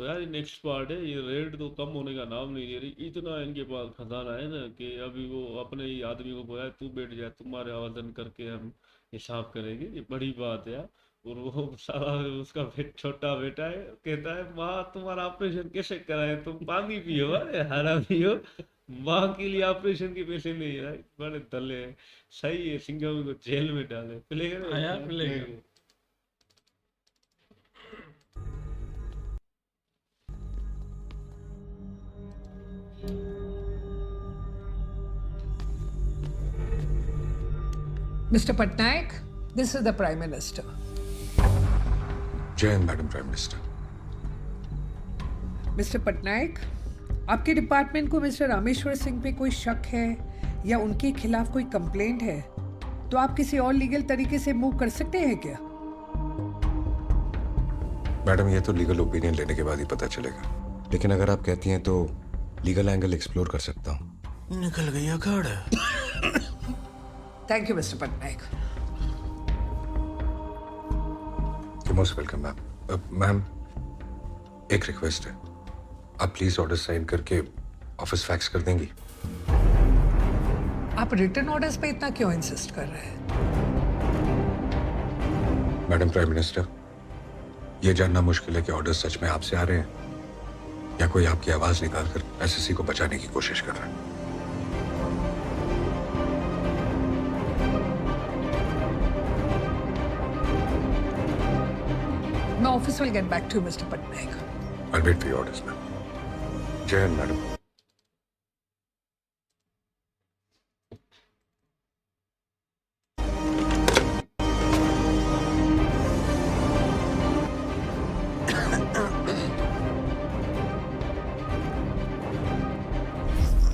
तो यार next part है, ये रेट तो कम होने का नाम नहीं ले रही, इतना इनके पास खजाना है ना कि अभी वो अपने ही आदमी को बोला तू बैठ जा, तुम्हारे आवेदन करके हम हिसाब करेंगे, ये बड़ी बात है यार। और वो सारा उसका छोटा बेटा है, कहता है माँ तुम्हारा ऑपरेशन कैसे कराए, तुम पानी पियो, अरे हरामी हो, माँ के लिए ऑपरेशन के पैसे नहीं है। बड़े दले हैं। सही है, सिंघम को जेल में डाले, प्ले हाँ यार करें प्ले प्ले कर। करें। Mr. Patnaik, this is the Prime Minister. जय हिंद madam prime minister. Mister Patnaik, आपके डिपार्टमेंट को मिस्टर रामेश्वर सिंह पे कोई शक है या उनके खिलाफ कोई कंप्लेंट है तो आप किसी और लीगल तरीके से मूव कर सकते हैं क्या? मैडम ये तो लीगल ओपिनियन लेने के बाद ही पता चलेगा, लेकिन अगर आप कहती हैं तो लीगल एंगल एक्सप्लोर कर सकता हूँ। निकल गई अखाड़। Thank you mister Patnaik. Most welcome ma'am. Ma'am एक रिक्वेस्ट है, आप प्लीज ऑर्डर साइन करके ऑफिस फैक्स कर देंगी। आप रिटर्न ऑर्डर्स पे इतना क्यों इंसिस्ट कर रहे हैं? मैडम प्राइम मिनिस्टर, ये जानना मुश्किल है कि ऑर्डर सच में आपसे आ रहे हैं या कोई आपकी आवाज निकालकर एसएससी को बचाने की कोशिश कर रहा है। मैं office will get back to mister Patnaik. I'll wait for your orders, ma'am. जय हिंद मैडम।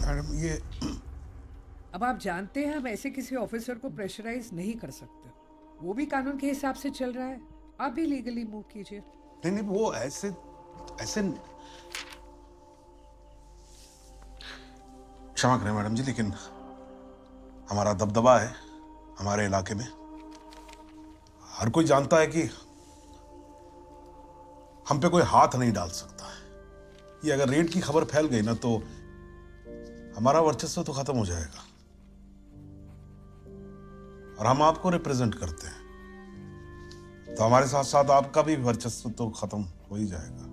मैडम ये अब आप जानते हैं हम ऐसे किसी ऑफिसर को प्रेशराइज नहीं कर सकते, वो भी कानून के हिसाब से चल रहा है। आप भी लीगली मूव कीजिए। नहीं नहीं, वो ऐसे ऐसे क्षमा करें मैडम जी, लेकिन हमारा दबदबा है हमारे इलाके में। हर कोई जानता है कि हम पे कोई हाथ नहीं डाल सकता है। ये अगर रेड की खबर फैल गई ना तो हमारा वर्चस्व तो खत्म हो जाएगा, और हम आपको रिप्रेजेंट करते हैं तो हमारे साथ साथ आपका भी वर्चस्व तो खत्म हो ही जाएगा।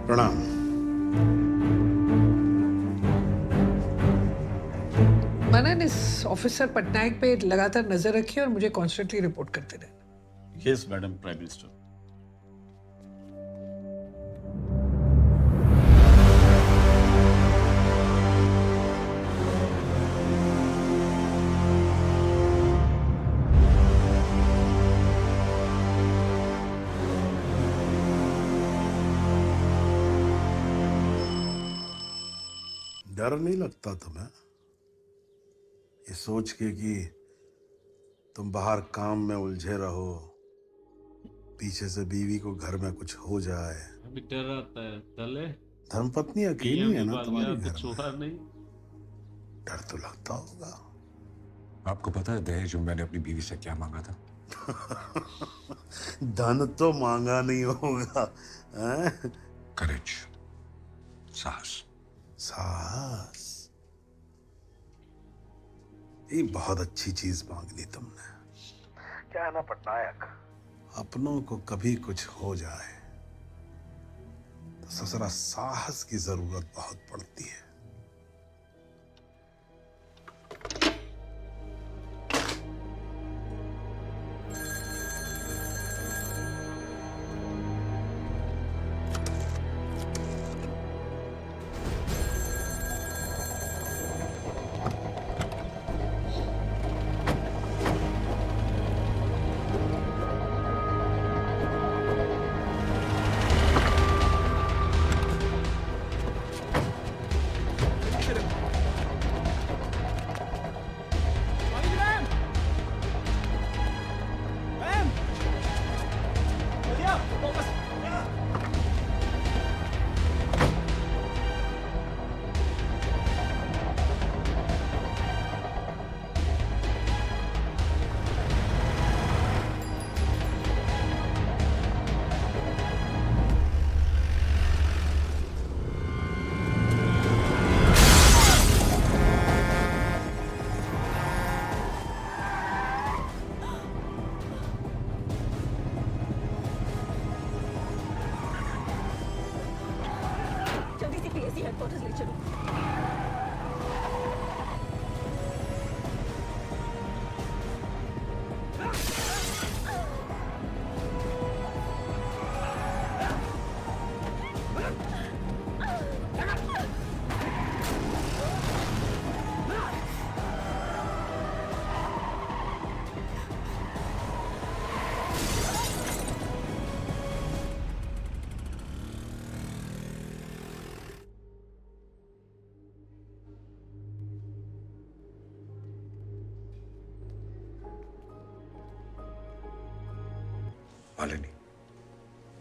प्रणाम। मनन, इस ऑफिसर पटनायक पे लगातार नजर रखिए और मुझे कॉन्स्टेंटली रिपोर्ट करते रहना। Yes madam prime minister. डर नहीं लगता तुम्हें ये सोच के कि तुम बाहर काम में उलझे रहो, पीछे से बीवी को घर में कुछ हो जाए? अभी डर आता है दले, धर्मपत्नी अकेली पीएम है भी ना भाग तुम्हारे गया, घर कुछ में, हुआ नहीं। डर तो लगता होगा। आपको पता है दहेज में मैंने अपनी बीवी से क्या मांगा था? धन तो मांगा नहीं होगा, हैं? करेज, साहस। साहस, ये बहुत अच्छी चीज मांग ली तुमने। क्या है ना पटनायक, अपनों को कभी कुछ हो जाए तो ससुरा साहस की जरूरत बहुत पड़ती है। हेडक्वार्टर्स ले चलो। मालिनी,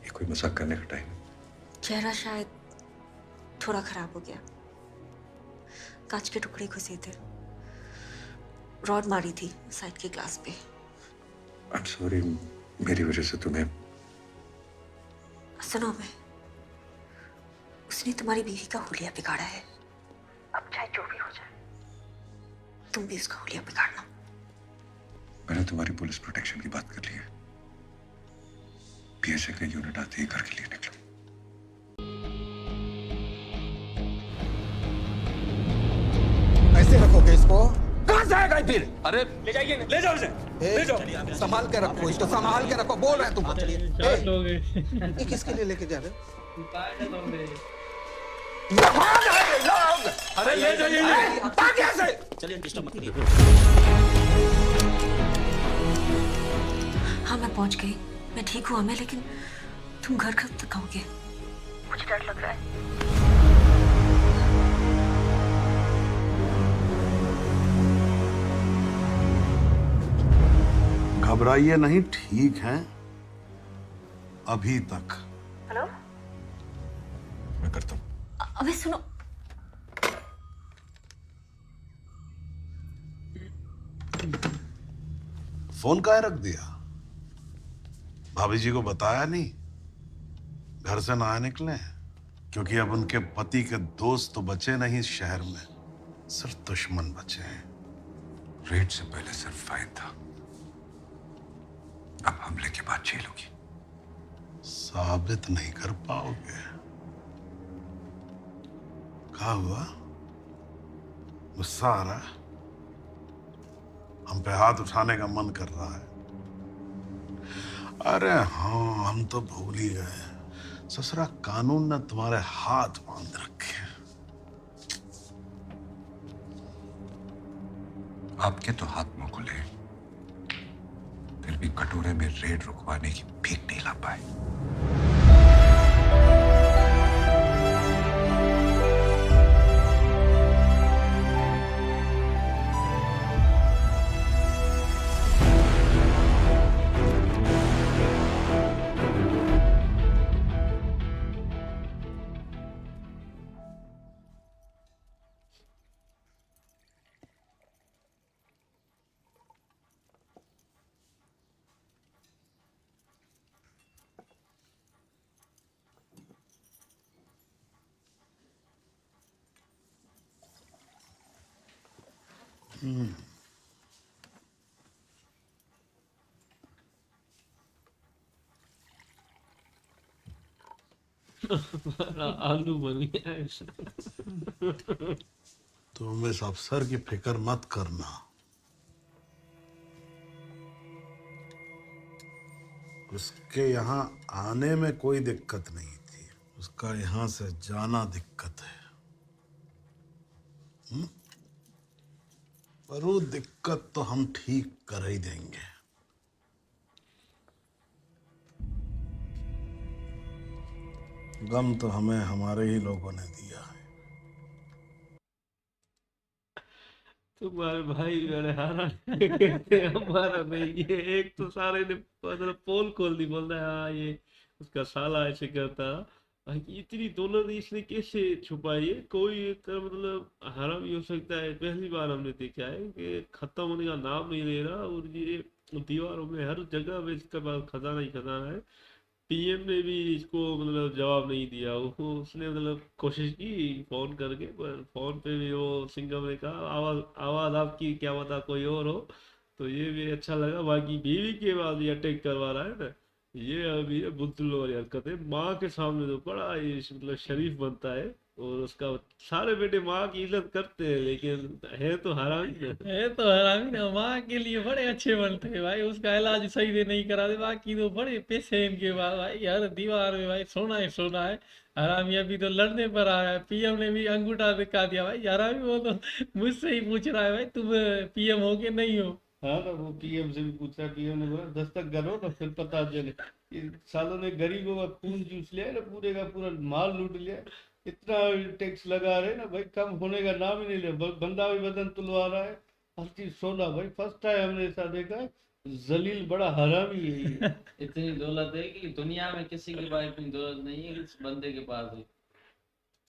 ये कोई मजाक करने का टाइम है? चेहरा शायद थोड़ा खराब हो गया, कांच के टुकड़े घुसे थे, रॉड मारी थी साइड के ग्लास पे। I'm sorry, मेरी वजह से तुम्हें। सुनो, मैं उसने तुम्हारी बीवी का हुलिया बिगाड़ा है। अब चाहे जो भी हो जाए, तुम भी उसका हुलिया बिगाड़ना। मैंने तुम्हारी पुलिस प्रोटेक्शन की बात कर ली है। पीएसए का यूनिट आते ही घर के लिए निकलो। कैसे रखोगे इसको? कहां से आएगा फिर? अरे ले जाइए, ले जाओ इसे, ले जाओ। संभाल के रखो इसको, संभाल के रखो। बोल रहे हैं तुम। स्टार्ट हो गए। ये किसके लिए लेके जा रहे हो? अरे ले जाइए, भाग यहाँ से। हाँ, मैं पहुंच गई, मैं ठीक हूँ मैं, लेकिन तुम घर कब तक आओगे? मुझे डर लग रहा है। घबराइए नहीं, ठीक है अभी तक। हेलो, मैं करता हूँ। अबे सुनो, फोन काहे रख दिया? भाभी जी को बताया नहीं? घर से ना निकले क्योंकि अब उनके पति के दोस्त तो बचे नहीं इस शहर में, सिर्फ दुश्मन बचे हैं। रेड से पहले सिर्फ फाइन था, अब हमले के बाद जेल होगी। साबित नहीं कर पाओगे। क्या हुआ? गुस्सा आ रहा है? हम पे हाथ उठाने का मन कर रहा है? अरे हाँ, हम तो भूल ही गए। ससुरा कानून ने तुम्हारे हाथ बांध रखे हैं। आपके तो हाथ मुंह खुले, फिर भी कटोरे में रेड रुकवाने की भीख नहीं ला पाए। आलू बन गया ऐसा। तुम इस अफसर की फिक्र मत करना। उसके यहाँ आने में कोई दिक्कत नहीं थी, उसका यहाँ से जाना दिक्कत है। पर वो दिक्कत तो हम ठीक कर ही देंगे। गम तो हमें हमारे ही लोगों ने दिया है। तुम्हारे भाई मेरे हारा कहते हमारा नहीं। ये एक तो सारे ने मतलब पोल खोल दी, बोल रहा है हाँ ये उसका साला ऐसे करता। भाई इतनी दौलत इसने कैसे छुपाई है? कोई एक मतलब हराम ही हो सकता है। पहली बार हमने देखा है कि खत्म होने का नाम नहीं ले रहा, और ये दीवारों में हर जगह पे इसके पास खजाना ही खजाना है। पीएम ने भी इसको मतलब जवाब नहीं दिया। वो उसने मतलब कोशिश की फोन करके, पर फोन पे भी वो सिंघम ने कहा आवाज आवाज आपकी क्या पता कोई और हो। तो ये भी अच्छा लगा। बाकी बीवी के बाद भी अटैक करवा रहा है ना, ये अभी ये बुद्धू वाली हरकत है। माँ के सामने तो बड़ा ये मतलब शरीफ बनता है, और उसका सारे बेटे माँ की इज्जत करते हैं, लेकिन है तो हरामी ना। है तो हरामी ना, माँ के लिए बड़े अच्छे बनते हैं भाई, उसका इलाज सही से नहीं करा दे, बाकी तो बड़े पैसे हैं इनके पास भाई, हर दीवार में भाई सोना ही सोना है। हरामी अभी तो लड़ने पर आया है, पीएम ने भी अंगूठा दिखा दिया भाई हरामी, वो तो मुझसे ही पूछ रहा है भाई तुम पीएम हो कि नहीं हो। हाँ ना, वो पीएम से भी पूछा, पीएम ने बोला दस्तक करो ना फिर पता चले। ये सालों ने गरीबों का खून चूस लिया है ना, पूरे का पूरा माल लूट लिया है। इतना टैक्स लगा रहे हैं ना भाई, कम होने का नाम ही नहीं ले। बंदा भी बदन तुलवा रहा है, हर चीज सोना भाई। फर्स्ट टाइम हमने ऐसा देखा है। जलील बड़ा हरामी है ये। इतनी दौलत है कि दुनिया में किसी के पास इतनी दौलत नहीं है कि इस बंदे के पास है।